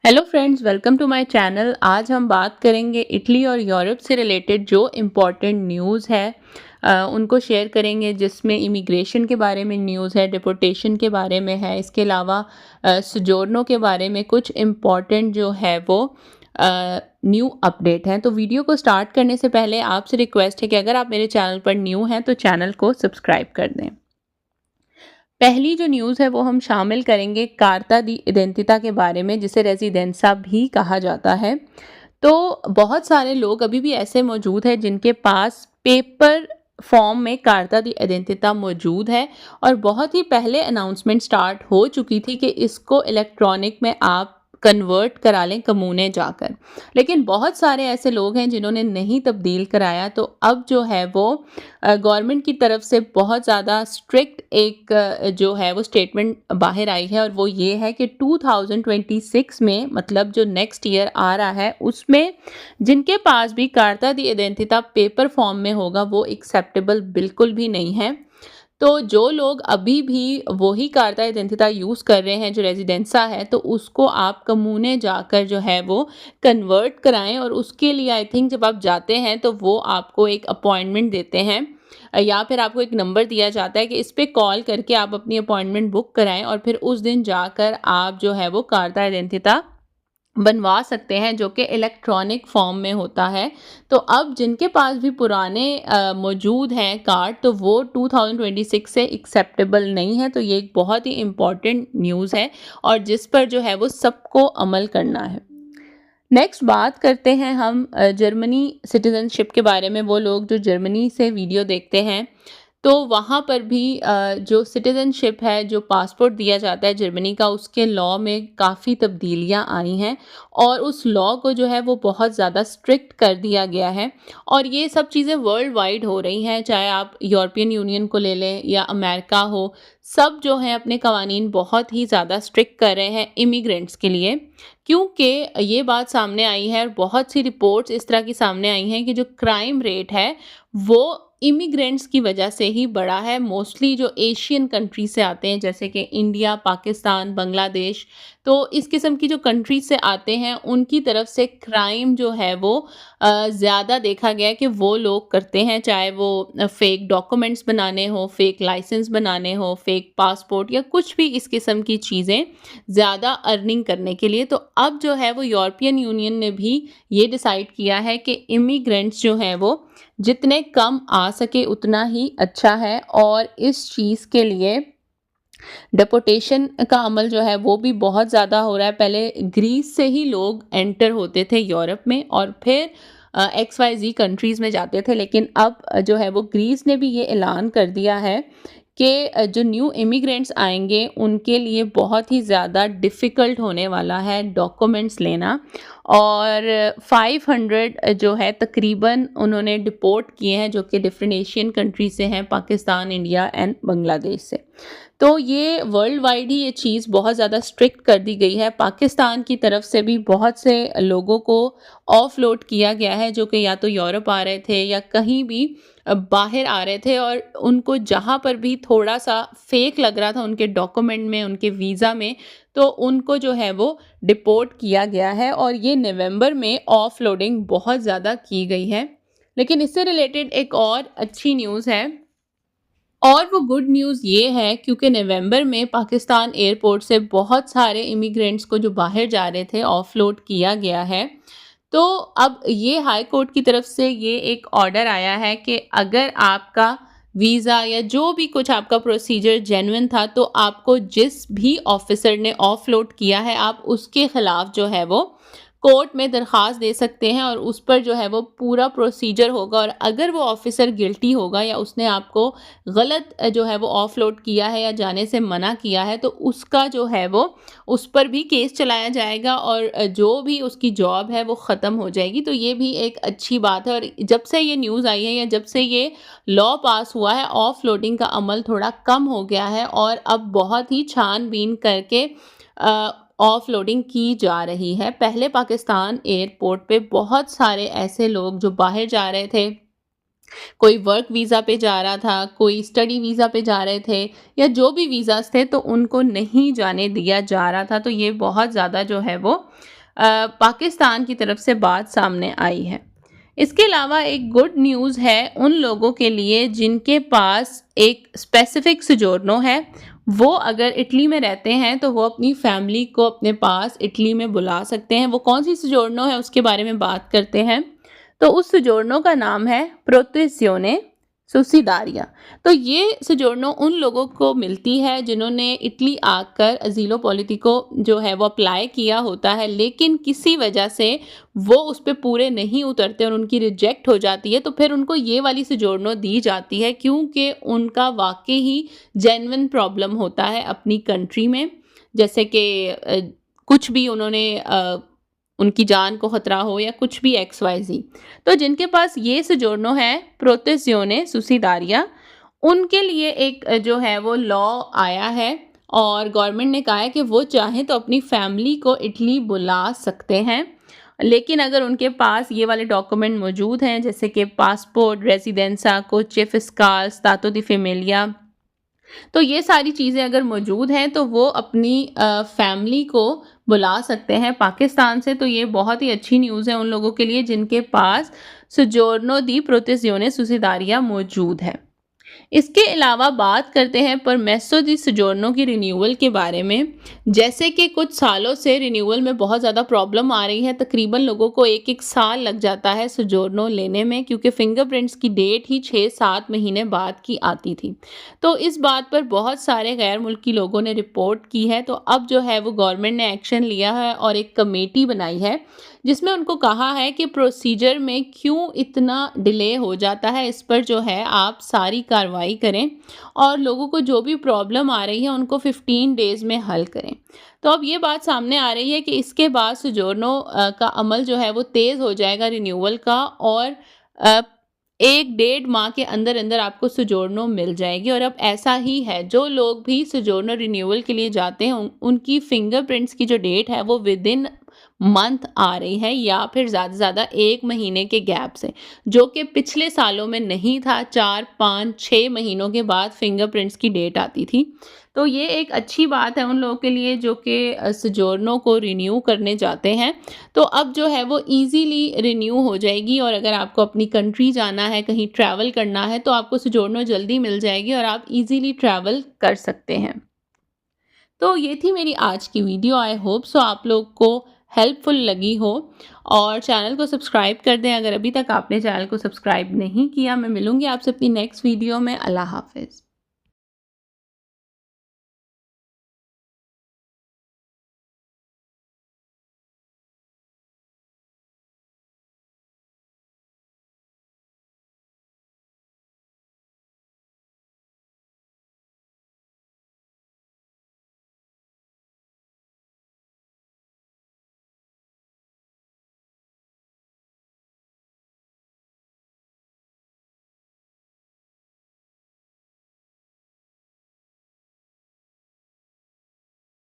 Hello friends, welcome to my channel. आज हम बात करेंगे इटली और यूरोप से रिलेटेड जो इम्पोर्टेंट न्यूज़ है उनको शेयर करेंगे, जिसमें इमिग्रेशन के बारे में न्यूज़ है, डिपोर्टेशन के बारे में है, इसके अलावा सोजोर्नो के बारे में कुछ इम्पोर्टेंट जो है वो न्यू अपडेट है। तो वीडियो को स्टार्ट करने से पहले आपसे रिक्वेस्ट है कि अगर आप मेरे चैनल पर न्यू हैं तो चैनल को सब्सक्राइब कर दें। पहली जो न्यूज़ है वो हम शामिल करेंगे कार्ता दी इडेंटिटा के बारे में, जिसे रेजिडेंसा भी कहा जाता है। तो बहुत सारे लोग अभी भी ऐसे मौजूद हैं जिनके पास पेपर फॉर्म में कार्ता दी आइडेंटिटा मौजूद है, और बहुत ही पहले अनाउंसमेंट स्टार्ट हो चुकी थी कि इसको इलेक्ट्रॉनिक में आप कन्वर्ट करा लें कमूने जाकर। लेकिन बहुत सारे ऐसे लोग हैं जिन्होंने नहीं तब्दील कराया। तो अब जो है वो गवर्नमेंट की तरफ से बहुत ज़्यादा स्ट्रिक्ट एक जो है वो स्टेटमेंट बाहर आई है, और वो ये है कि 2026 में, मतलब जो नेक्स्ट ईयर आ रहा है, उसमें जिनके पास भी कार्ता दी आइडेंटिटा पेपर फॉर्म में होगा वो एक्सेप्टेबल बिल्कुल भी नहीं है। तो जो लोग अभी भी वही कार्ता आइडेंटिटा यूज़ कर रहे हैं जो रेजिडेंसा है, तो उसको आप कमूने जाकर जो है वो कन्वर्ट कराएं। और उसके लिए आई थिंक जब आप जाते हैं तो वो आपको एक अपॉइंटमेंट देते हैं, या फिर आपको एक नंबर दिया जाता है कि इस पे कॉल करके आप अपनी अपॉइंटमेंट बुक कराएं, और फिर उस दिन जाकर आप जो है वो कार्ता आइडेंटिटा बनवा सकते हैं, जो कि इलेक्ट्रॉनिक फॉर्म में होता है। तो अब जिनके पास भी पुराने मौजूद हैं कार्ड, तो वो 2026 से एक्सेप्टेबल नहीं है। तो ये एक बहुत ही इम्पॉर्टेंट न्यूज़ है और जिस पर जो है वो सबको अमल करना है। नेक्स्ट बात करते हैं हम जर्मनी सिटीज़नशिप के बारे में। वो लोग जो जर्मनी से वीडियो देखते हैं, तो वहाँ पर भी जो सिटीज़नशिप है, जो पासपोर्ट दिया जाता है जर्मनी का, उसके लॉ में काफ़ी तब्दीलियाँ आई हैं, और उस लॉ को जो है वो बहुत ज़्यादा स्ट्रिक्ट कर दिया गया है। और ये सब चीज़ें वर्ल्ड वाइड हो रही हैं, चाहे आप यूरोपियन यूनियन को ले लें या अमेरिका हो, सब जो हैं अपने कवानीन बहुत ही ज़्यादा स्ट्रिक्ट कर रहे हैं इमिग्रेंट्स के लिए। क्योंकि ये बात सामने आई है और बहुत सी रिपोर्ट्स इस तरह की सामने आई हैं कि जो क्राइम रेट है वो इमिग्रेंट्स की वजह से ही बढ़ा है। मोस्टली जो एशियन कंट्री से आते हैं, जैसे कि इंडिया, पाकिस्तान, बांग्लादेश, तो इस किस्म की जो कंट्री से आते हैं उनकी तरफ से क्राइम जो है वो ज़्यादा देखा गया है कि वो लोग करते हैं, चाहे वो फेक डॉक्यूमेंट्स बनाने हो, फेक लाइसेंस बनाने हो, फेक पासपोर्ट, या कुछ भी इस किस्म की चीज़ें ज़्यादा अर्निंग करने के लिए। तो अब जो है वो यूरोपियन यूनियन ने भी ये डिसाइड किया है कि इमिग्रेंट्स जो हैं वो जितने कम आ सके उतना ही अच्छा है, और इस चीज़ के लिए डिपोर्टेशन का अमल जो है वो भी बहुत ज़्यादा हो रहा है। पहले ग्रीस से ही लोग एंटर होते थे यूरोप में, और फिर XYZ कंट्रीज़ में जाते थे। लेकिन अब जो है वो ग्रीस ने भी ये ऐलान कर दिया है कि जो न्यू इमिग्रेंट्स आएंगे उनके लिए बहुत ही ज़्यादा डिफ़िकल्ट होने वाला है डॉक्यूमेंट्स लेना। और 500 जो है तकरीबन उन्होंने डिपोर्ट किए हैं, जो कि डिफरेंट एशियन कंट्री से हैं, पाकिस्तान, इंडिया एंड बांग्लादेश से। तो ये वर्ल्ड वाइड ही ये चीज़ बहुत ज़्यादा स्ट्रिक्ट कर दी गई है। पाकिस्तान की तरफ से भी बहुत से लोगों को ऑफलोड किया गया है, जो कि या तो यूरोप आ रहे थे या कहीं भी बाहर आ रहे थे, और उनको जहाँ पर भी थोड़ा सा फेक लग रहा था उनके डॉक्यूमेंट में, उनके वीज़ा में, तो उनको जो है वो डिपोर्ट किया गया है। और ये नवंबर में ऑफलोडिंग बहुत ज़्यादा की गई है। लेकिन इससे रिलेटेड एक और अच्छी न्यूज़ है, और वो गुड न्यूज़ ये है क्योंकि नवंबर में पाकिस्तान एयरपोर्ट से बहुत सारे इमिग्रेंट्स को जो बाहर जा रहे थे ऑफलोड किया गया है। तो अब ये हाई कोर्ट की तरफ से ये एक ऑर्डर आया है कि अगर आपका वीज़ा या जो भी कुछ आपका प्रोसीजर जेन्युइन था, तो आपको जिस भी ऑफिसर ने ऑफलोड किया है, आप उसके खिलाफ जो है वो कोर्ट में दरख्वास्त दे सकते हैं, और उस पर जो है वो पूरा प्रोसीजर होगा। और अगर वो ऑफिसर गिल्टी होगा या उसने आपको गलत जो है वो ऑफलोड किया है या जाने से मना किया है, तो उसका जो है वो उस पर भी केस चलाया जाएगा, और जो भी उसकी जॉब है वो ख़त्म हो जाएगी। तो ये भी एक अच्छी बात है। और जब से ये न्यूज़ आई है या जब से ये लॉ पास हुआ है, ऑफलोडिंग का अमल थोड़ा कम हो गया है, और अब बहुत ही छानबीन करके ऑफलोडिंग की जा रही है। पहले पाकिस्तान एयरपोर्ट पे बहुत सारे ऐसे लोग जो बाहर जा रहे थे, कोई वर्क वीज़ा पे जा रहा था, कोई स्टडी वीज़ा पे जा रहे थे या जो भी वीज़ाज़ थे तो उनको नहीं जाने दिया जा रहा था। तो ये बहुत ज़्यादा जो है वो पाकिस्तान की तरफ से बात सामने आई है। इसके अलावा एक गुड न्यूज़ है उन लोगों के लिए जिनके पास एक स्पेसिफिक सोजोर्नो है। वो अगर इटली में रहते हैं तो वो अपनी फैमिली को अपने पास इटली में बुला सकते हैं। वो कौन सी सोजोर्नो है उसके बारे में बात करते हैं। तो उस सोजोर्नो का नाम है प्रोटेज़ियोने सुसिडारिया। तो ये सोजोर्नो उन लोगों को मिलती है जिन्होंने इटली आकर अज़ीलो पॉलिटिको जो है वो अप्लाई किया होता है, लेकिन किसी वजह से वो उस पे पूरे नहीं उतरते और उनकी रिजेक्ट हो जाती है, तो फिर उनको ये वाली सोजोर्नो दी जाती है क्योंकि उनका वाक़ई ही जेन्युइन प्रॉब्लम होता है अपनी कंट्री में। जैसे कि कुछ भी उन्होंने उनकी जान को खतरा हो या कुछ भी XYZ। तो जिनके पास ये सोजोर्नो है प्रोटेज़ियोने सुसिडारिया, उनके लिए एक जो है वो लॉ आया है और गवर्नमेंट ने कहा है कि वो चाहें तो अपनी फैमिली को इटली बुला सकते हैं। लेकिन अगर उनके पास ये वाले डॉक्यूमेंट मौजूद हैं जैसे कि पासपोर्ट, रेसिडेंसा, कोचे फिस्काल, स्टातो दी फैमिलिया, तो ये सारी चीज़ें अगर मौजूद हैं तो वो अपनी फैमिली को बुला सकते हैं पाकिस्तान से। तो ये बहुत ही अच्छी न्यूज़ है उन लोगों के लिए जिनके पास सोजोर्नो दी प्रोटेज़ियोने सुसिडारिया मौजूद है। इसके अलावा बात करते हैं परमेसो दी सोजोर्नो की रिन्यूअल के बारे में। जैसे कि कुछ सालों से रिन्यूअल में बहुत ज़्यादा प्रॉब्लम आ रही है, तकरीबन लोगों को 1-1 साल लग जाता है सोजोर्नो लेने में क्योंकि फिंगरप्रिंट्स की डेट ही 6-7 महीने बाद की आती थी। तो इस बात पर बहुत सारे गैर मुल्की लोगों ने रिपोर्ट की है। तो अब जो है वो गवर्नमेंट ने एक्शन लिया है और एक कमेटी बनाई है जिसमें उनको कहा है कि प्रोसीजर में क्यों इतना डिले हो जाता है, इस पर जो है आप सारी कार्रवाई करें और लोगों को जो भी प्रॉब्लम आ रही है उनको 15 डेज़ में हल करें। तो अब ये बात सामने आ रही है कि इसके बाद सोजोर्नो का अमल जो है वो तेज़ हो जाएगा रिन्यूअल का और 1-1.5 माह के अंदर अंदर आपको सोजोर्नो मिल जाएगी। और अब ऐसा ही है, जो लोग भी सोजोर्नो रिन्यूअल के लिए जाते हैं उनकी फिंगरप्रिंट्स की जो डेट है वो विदिन मंथ आ रही है या फिर ज़्यादा से ज़्यादा 1 महीने के गैप से, जो कि पिछले सालों में नहीं था। 4-5-6 महीनों के बाद फिंगरप्रिंट्स की डेट आती थी। तो ये एक अच्छी बात है उन लोगों के लिए जो कि सोजोर्नो को रिन्यू करने जाते हैं। तो अब जो है वो ईज़िली रिन्यू हो जाएगी और अगर आपको अपनी कंट्री जाना है, कहीं ट्रैवल करना है तो आपको सोजोर्नो जल्दी मिल जाएगी और आप ईज़िली ट्रैवल कर सकते हैं। तो ये थी मेरी आज की वीडियो। आई होप सो आप लोग को हेल्पफुल लगी हो और चैनल को सब्सक्राइब कर दें अगर अभी तक आपने चैनल को सब्सक्राइब नहीं किया। मैं मिलूँगी आपसे अपनी नेक्स्ट वीडियो में। अल्लाह हाफ़िज़।